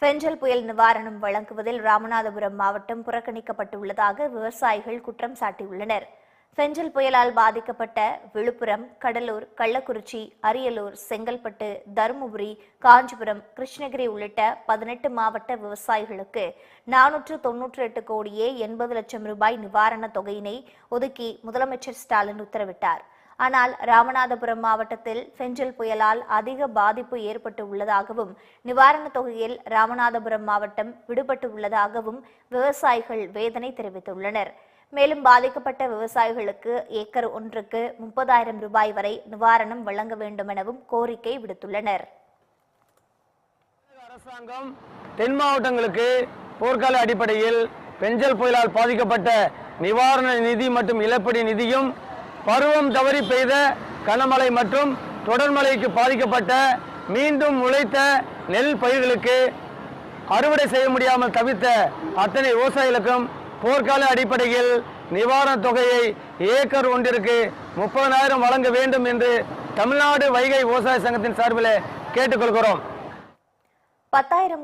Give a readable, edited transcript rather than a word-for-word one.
பெஞ்சல் புயல் நிவாரணம் வழங்குவதில் ராமநாதபுரம் மாவட்டம் புறக்கணிக்கப்பட்டுள்ளதாக விவசாயிகள் குற்றம் சாட்டியுள்ளனர். பெஞ்சல் புயலால் பாதிக்கப்பட்ட விழுப்புரம், கடலூர், கள்ளக்குறிச்சி, அரியலூர், செங்கல்பட்டு, தருமபுரி, காஞ்சிபுரம், கிருஷ்ணகிரி உள்ளிட்ட 18 மாவட்ட விவசாயிகளுக்கு 498 கோடியே 80 லட்சம் ரூபாய் நிவாரணத் தொகையினை ஒதுக்கி முதலமைச்சர் ஸ்டாலின் உத்தரவிட்டார். ஆனால் ராமநாதபுரம் மாவட்டத்தில் பெஞ்சல் புயலால் அதிக பாதிப்பு ஏற்பட்டு உள்ளதாகவும் நிவாரணத் தொகையில் ராமநாதபுரம் மாவட்டம் விடுபட்டு உள்ளதாகவும் விவசாயிகள் வேதனை தெரிவித்துள்ளனர். மேலும் பாதிக்கப்பட்ட விவசாயிகளுக்கு ஏக்கர் ஒன்றுக்கு 30,000 ரூபாய் வரை நிவாரணம் வழங்க வேண்டும் எனவும் கோரிக்கை விடுத்துள்ளனர். அரசாங்கம் தென் மாவட்டங்களுக்கு போர்க்கால அடிப்படையில் பெஞ்சல் புயலால் பாதிக்கப்பட்ட நிவாரண நிதி மற்றும் இழப்பீடு நிதியும், பருவம் தவறி பெய்த கனமழை மற்றும் தொடர்மழைக்கு பாதிக்கப்பட்ட மீண்டும் முளைத்த நெல் பயிர்களுக்கு அறுவடை செய்ய முடியாமல் தவித்த அத்தனை விவசாயிகளுக்கும் போர்க்கால அடிப்படையில் நிவாரணத் தொகையை ஏக்கர் ஒன்றிற்கு 30,000 வழங்க வேண்டும் என்று தமிழ்நாடு வைகை விவசாய சங்கத்தின் சார்பில் கேட்டுக்கொள்கிறோம். 10,000